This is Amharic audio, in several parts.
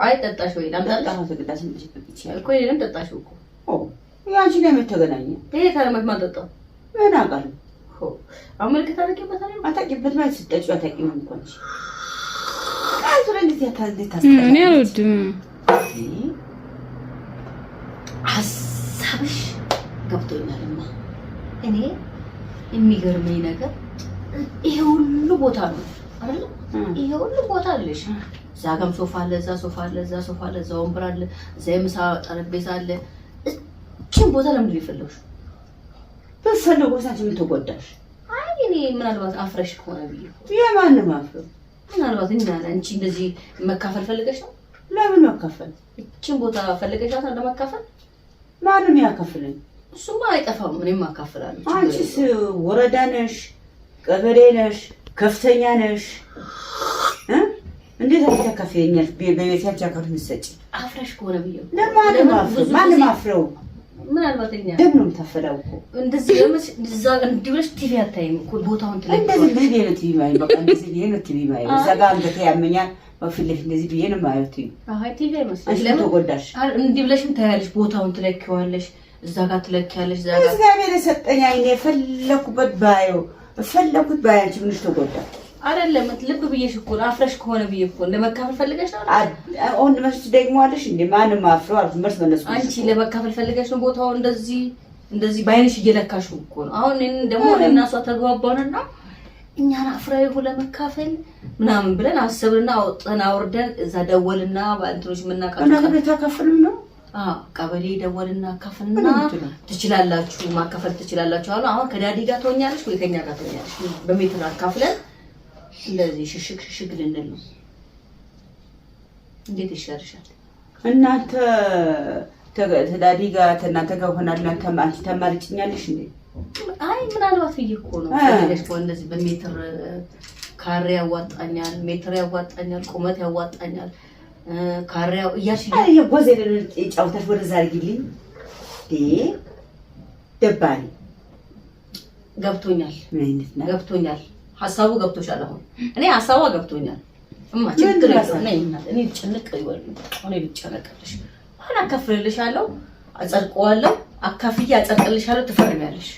አይ ጠጣሽ ወይ ላምጣልሽ? አዎ ተገዳስ እንጂ ይችላል እኮ ይሄንን ጠጣሽው እኮ ያንቺ ነው የምትገናኘ ይሄ ታለመት ማጠጣው ምን አውቃለሁ አመልከታ አረቂበታል አታቂበት ማለት ስትጠጪው አታቂም እንኳን አዙረን እዚህ ታዝታ እኔ አልወድም ሐሳብሽ ገብቶኛልማ እኔ የሚገርመኝ ነገር ይሄ ሁሉ ቦታ ነው አይደል ይሄ ሁሉ ቦታ አለሽ ዛጋም ሶፋ አለ እዛ ሶፋ አለ እዛ ሶፋ አለ እዛ ወንበር አለ እዛ የምሳ ጠረጴዛ አለ እቺን ቦታ ለምን ይፈልግሽ በፈለገው ሳንቺ ምን ተጎዳሽ አይ እኔ ምናልባት አፍረሽ ከሆነ ብዬ የማንም አፍረ ምናልባት እኛ አንቺ እንደዚህ መካፈል ፈልገሽ ነው ለምን መካፈል እቺን ቦታ ፈልገሻት ለመካፈል ማንም ያካፍለኝ እሱማ አይጠፋም እኔም አካፍላለሁ አንቺስ ወረዳ ነሽ ቀበሌ ነሽ ከፍተኛ ነሽ እንዴት አትካፈኛል በቤታች አካፍል ምሰጪ አፍረሽ ከሆነ ብዬ ለማንም አፍረው ምናልባት እኛ ደግሞ ተፈላው እኮ እንደዚህ እዛ እንዲወስ ቲቪ አታይም እኮ ቦታውን ትለኝ እንደዚህ ነው ቲቪ ማይ በቃ እንደዚህ ነው ቲቪ ማይ እዛ ጋር አንተ ያመኛል በፊልም እንደዚህ ብዬ ነው ማየት አይ ቲቪ አይመስልም ለምን ተጎዳሽ እንዲህ ብለሽም ታያለሽ ቦታውን ትለኪዋለሽ እዛ ጋር ትለኪያለሽ እዛ ጋር እግዚአብሔር የሰጠኝ አይኔ ፈለኩበት ባየው ፈለኩት ባያንቺ ምንሽ ተጎዳ አይደለም ልብ ብዬሽ እኮ አፍረሽ ከሆነ ብዬ እኮ ለመካፈል ፈልገሽ ነው አሁን መስጭ ደግሞ አለሽ እንዴ ማንም አፍረው አልኩ መርስ መለስ አንቺ ለመካፈል ፈልገሽ ነው ቦታው እንደዚህ ባይንሽ እየለካሽ እኮ ነው አሁን ደግሞ እኔና እሷ ተግባባንና እኛን አፍራው ለመካፈል ምናምን ብለን አሰብና አውጥተን አውርደን እዛ ደወልና ባንትሮች ምናቃቸው እና ተካፈልም ነው ቀበሌ ደወልና ካፈልና ትችላላችሁ ማካፈል ትችላላችሁ አሁን ከዳዲ ጋር ተወኛለሽ ወይ ከኛ ጋር ተወኛለሽ በሜትር አካፍለን እንደዚህ ሽሽግ ልንል ነው እንዴት ይሻልሻል እናንተ ተዳዲ ጋር እናንተ ጋር ሆናልና አንቺ ተማርጭኛለሽ እንዴ አይ ምናልባት እኮ ነው ስለዚህ ነው እንደዚህ በሜትር ካሬ ያዋጣኛል ሜትር ያዋጣኛል ቁመት ያዋጣኛል ካሬው ያሽይ የጎዘለ ጫውታሽ ወደዛ አርግልኝ ደባሪ ገብቶኛል ገብቶኛል ሐሳቡ ገብቶሻል አሁን እኔ ሐሳቡ ገብቶኛል እማ ችግር የለም እኔ ጭንቅ ይወል እኔ ልጨነቅልሽ አና ከፍልልሻለሁ አጸድቀዋለሁ አካፍዬ አጸድቅልሻለሁ ትፈርሚያለሽ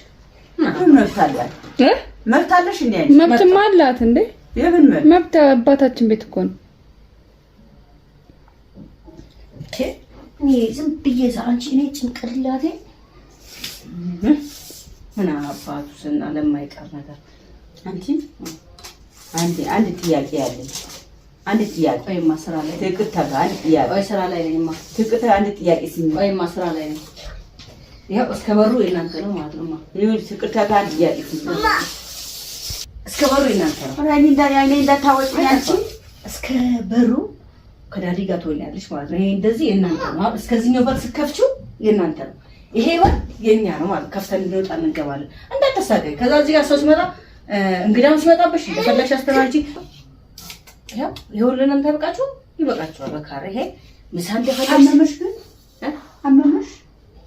መብታለሽ እንዴ መብትም አላት እንዴ የምን መብት አባታችን ቤት እኮ ነው እኔ ዝም ብዬ አንቺ እኔ ጭንቅላቴ ምን አባቱ ስና ለማይቀር ነገር አንድ ጥያቄ ያለኝ አንድ ጥያቄ ወይማ ስራ ላይ ትክክል ታጋ አንድ ጥያቄ ወይ ስራ ላይ ነኝማ ትክክል አንድ ጥያቄ ሲል ወይማ ስራ ላይ ነኝ ይሄ እስከ በሩ እናንተ ነው ማለት ነው ይሁን ትክክል ታጋ አንድ ጥያቄ ሲል እስከ በሩ እናንተ ነው እኔ እንዳታወጪኝ አንቺ እስከ በሩ ከዳዲ ጋር ትሆኛለሽ ማለት ነው ይሄ እንደዚህ እናንተ ነው እስከዚህኛው በር ስከፍቺው የእናንተ ነው ይሄ በር የኛ ነው ማለት ከፍተን እንወጣ እንገባለን እንዳትሳቀይ ከዛ እዚህ ጋር ሰው ሲመጣ እንግዳው ሲመጣብሽ እንደፈለግሽ አስተናግጂ ያው ይሁንልን ተበቃችሁ ይበቃችኋል በካሬ ይሄ ምሳ እንደፈለግሽ አመመሽ ግን አመመሽ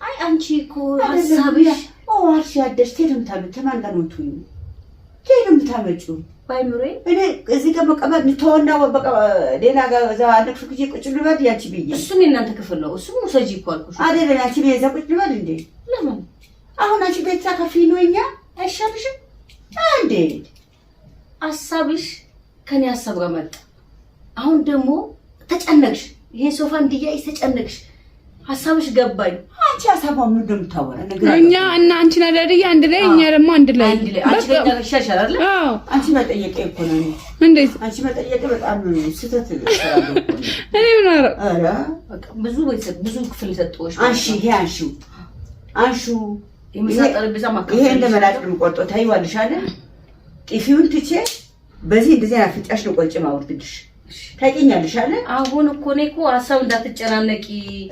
አይ አንቺ እኮ ሐሳብሽ አርሽ ያደሽ ተደም ተማን ጋር ነው ትዩ ተደም ታመጩ ባይኑሬ እኔ እዚህ ጋር መቀመጥ ተወና በቃ ሌላ ጋር እዛ አለክሽ ጊዜ ቁጭ ልበል ያቺ ብዬ እሱም የእናንተ ክፍል ነው እሱም ሙሰጂ እኮ አልኩሽ አይደል ያቺ ብዬ እዛ ቁጭ ልበል እንዴ ለምን አሁን አንቺ ቤት ታከፊ ነው እኛ አይሻልሽም አንዴ ሐሳብሽ ከኔ ሐሳብ ጋር መጣ አሁን ደግሞ ተጨነቅሽ ይሄ ሶፋ እንዲያይሽ ተጨነቅሽ ሐሳብሽ ገባኝ አንቺ ሐሳቧ ምን እንደምታወራ ነገር እኛ እና አንቺ ናዳዲያ አንድ ላይ እኛ ደግሞ አንድ ላይ አንቺ ጋር ይሻሻል አይደል አዎ አንቺ መጠየቅ እኮ ነው እንዴት አንቺ መጠየቅ በጣም ስህተት ይሰራል እኔ ምን አረ በቃ ብዙ ክፍል ሰጥቶሽ አንሺ ይሄ አንሹ የምሳጠር በዛ ማከፈል ይሄ እንደመላጭ ቆርጦ ታይዋልሽ አይደል ጥፊውን ትቼ በዚህ እንደዚህ አፍጫሽ ነው ቆልጭ ማውርድልሽ ታቂኛለሽ አይደል አሁን እኮ ነው እኮ ሐሳብ እንዳትጨናነቂ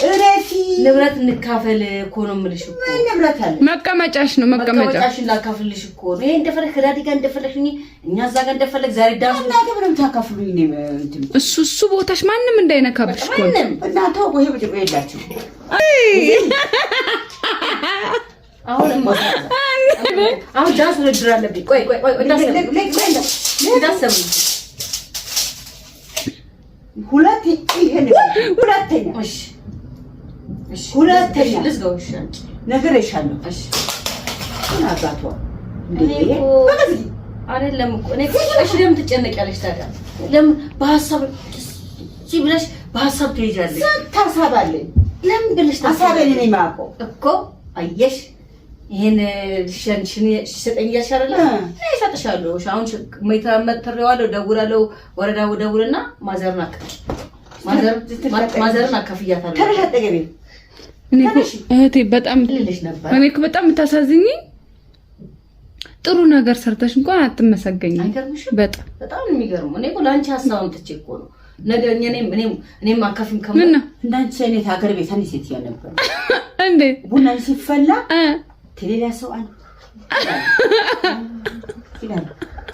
እረፊ ንብረት እንካፈል እኮ ነው የምልሽ እኮ ንብረት አለ መቀመጫሽ ነው መቀመጫሽን ላካፍልሽ እኮ ነው ይሄ እንደፈለክ ከዳዲ ጋር እንደፈለክኝ እኛ እዛ ጋር እንደፈለክ ዛሬ ዳንስ እና ደብረም ታካፍሉኝ ነው እንትን እሱ ቦታሽ ማንንም እንዳይነካብሽ እኮ እና ተው ይሄ ብጭቆ የላችሁ አሁን ዳንስ ውድድር አለብኝ ቆይ እንዳሰብኝ ሁለት ይሄን ሁለተኛ እሺ እሺ ሁለተኛ ልዝጋው። እሺ ነግሬሻለሁ። እሺ አባቷ እኔ እኮ አይደለም እኮ እኔ እሺ ለምን ትጨነቂያለሽ ታዲያ? ለምን በሐሳብ ሲብለሽ በሐሳብ ትሄጃለሽ? ሐሳብ አለኝ። ለምን ብለሽ ሐሳቤን እኔ የማውቀው እኮ አየሽ፣ ይሄን ሸንሽን ሲሰጠኝ ያሻራል እኔ እሰጥሻለሁ። አሁን መተረዋለሁ፣ ደውላለሁ፣ ወረዳው ደውልና ማዘርና አካፍያታለሁ። ተረጋጠገቤ እኔ እህቴ በጣም ልልሽ ነበር። እኔ በጣም የምታሳዝኝ ጥሩ ነገር ሰርተሽ እንኳን አትመሰገኝም። አይገርምሽም? በጣም የሚገርም። እኔ እኮ ላንቺ ሐሳብ አምጥቼ እኮ ነው ነገ እኔም አካፊም ከመ ምን ነው እንዳንቺ አይነት ሀገር ቤት አንድ ሴት ነበር እንዴ ቡና ሲፈላ ከሌላ ሰው አንድ ይላል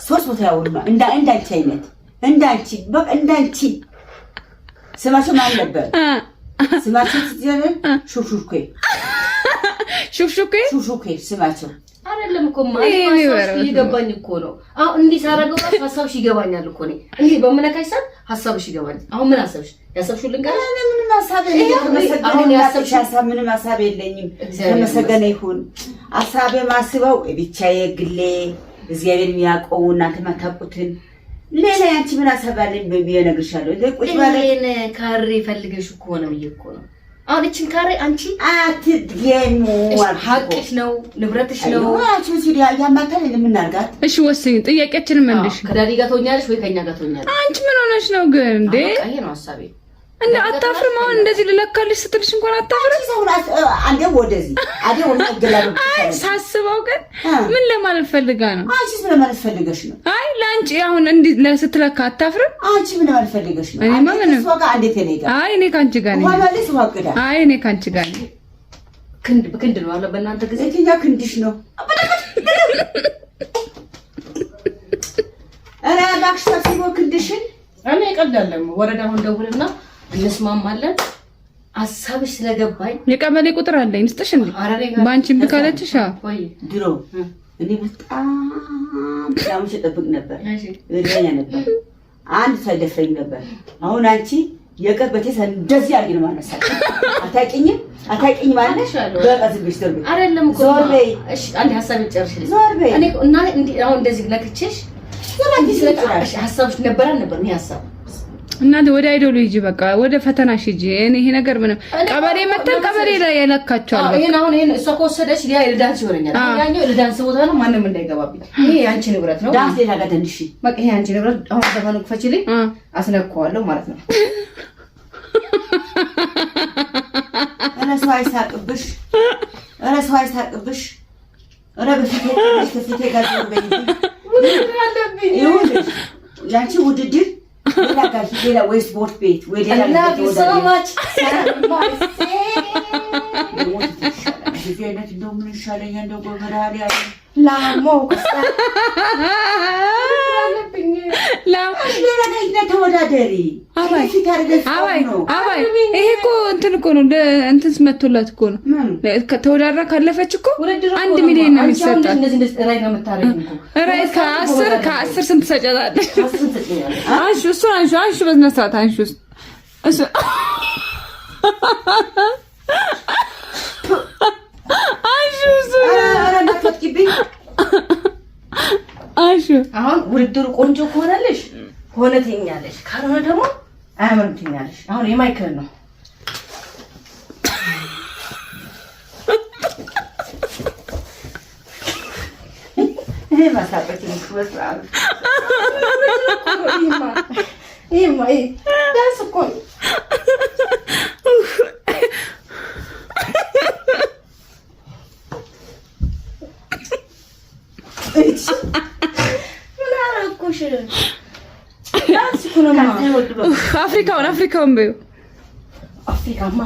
300 ያውሩና እንዳንቺ አይነት እንዳንቺ በቃ እንዳንቺ ስማቸው ማን ነበር? ስማቸው ትዝያለሽ? ሹሹኬ ስማቸው አይደለም እኮ ማለት ይገባኝ እኮ ነው። አሁን እንዲህ ሳረገው ሐሳብሽ ይገባኛል እኮ ነው። እንዴ በመነካሽ ሰዓት ሐሳብሽ ይገባኛል። አሁን ምን አሰብሽ? ያሰብሽው ልንገርሽ። ምንም ሐሳብ የለኝም። አሁን ያሰብሽ ሐሳብ ምንም ሐሳብ የለኝም። ተመሰገነ ይሁን። ሐሳቤ ማስበው ብቻዬ ግሌ እግዚአብሔር የሚያውቀው እናንተ ማታውቁትን ሌላ ያንቺ ምን ሐሳብ አለኝ ብዬ እነግርሻለሁ። ቁጭ ባለ ካሬ ፈልገሽ እኮ ነው ብዬ እኮ ነው። አሁን እቺን ካሬ አንቺ አትድገሙ። ሀቅሽ ነው፣ ንብረትሽ ነው። አንቺ ሲዲ ያማታል ለምናርጋት። እሺ ወስኝ፣ ጥያቄያችንን መልሽ። ከዳዲ ጋር ትሆኛለሽ ወይ ከኛ ጋር ትሆኛለሽ? አንቺ ምን ሆነሽ ነው ግን እንዴ? ይሄ ነው ሐሳቤ። እንዴ አታፍርም? አሁን እንደዚህ ልለካልሽ ስትልሽ እንኳን አታፍርም? አንዴ ወደዚህ አንዴ ወደገላሉ። አይ ሳስበው ግን ምን ለማለት ፈልጋ ነው? አንቺስ ምን ለማለት ፈልገሽ ነው? አይ ላንቺ አሁን እንዴ ለስትለካ አታፍርም? አንቺ ምን ለማለት ፈልገሽ ነው? እኔ ማመን አንዴ ተኔጋ። አይ እኔ ካንቺ ጋር ነኝ። ወላልስ ዋቅዳ። አይ እኔ ካንቺ ጋር ነኝ። ክንድ ነው አለ በእናንተ ጊዜ። እኛ ክንድሽ ነው። አረ እባክሽ ታስቦ ክንድሽን እኔ ቀዳለም ወረዳውን ደውልና እንስማማለን። ሐሳብሽ ስለገባኝ የቀበሌ ቁጥር አለኝ ልስጥሽ እንዴ? ባንቺ ብካለችሽ? ወይ ድሮ እኔ በጣም ዳምሽ ተጠብቅ ነበር። እረኛ ነበር። አንድ ሳይደፍረኝ ነበር። አሁን አንቺ የቀበቴ እንደዚህ አድርጊ ነው ማለት ነው። አታውቂኝ ማለት በቀዝብሽ ደርብ አይደለም እኮ ዞር በይ። እሺ አንዴ ሐሳብሽ ጨርሽልኝ። ዞር በይ። እኔ እና እንዴ አሁን እንደዚህ ለክቼሽ ስለዚህ ሐሳብሽ ነበር እኔ ሐሳብ እናንተ ወደ አይዶሉ ሂጂ፣ በቃ ወደ ፈተናሽ ሂጂ። እኔ ይሄ ነገር ምንም ቀበሌ መተን ቀበሌ ላይ ያለካቸዋል። በቃ ይሄን አሁን እሷ ከወሰደች ያ የልዳንስ ይሆነኛል። ያኛው የልዳንስ ቦታ ነው፣ ማንንም እንዳይገባብኝ። ይሄ ያንቺ ንብረት ነው። ዳንስ ሌላ ጋር ትንሽ በቃ ይሄ ያንቺ ንብረት። አሁን ዘፈኑ ክፈችልኝ፣ አስነካዋለሁ ማለት ነው። እረሱ አይሳቅብሽ። እረ በፊቴ ጋር በይ ይሁን ያንቺ ውድድር ሌላ ወይ ስፖርት ቤት ወይ ሌላ ተወዳደሪ። ይሄ እኮ እንትን እኮ ነው እንትን መቶላት እኮ ነው። ተወዳድራ ካለፈች እኮ 1 ሚሊዮን ነው የሚሰጣት። ከ10 ስንት ትሰጫታለሽ? አንሺ እሱን አንሺ በስነ ስርዓት አንሺ እሱ አንሺ አሁን ውድድሩ ቆንጆ ከሆነልሽ ሆነ ትይኛለሽ፣ ካልሆነ ደግሞ አያምርም ትይኛለሽ። አሁን የማይክል ነው። እኔ ማሳቀት ይመስላል። ይሄማ ዳንስ እኮ ነው። አፍሪካውን በይው። አፍሪካማ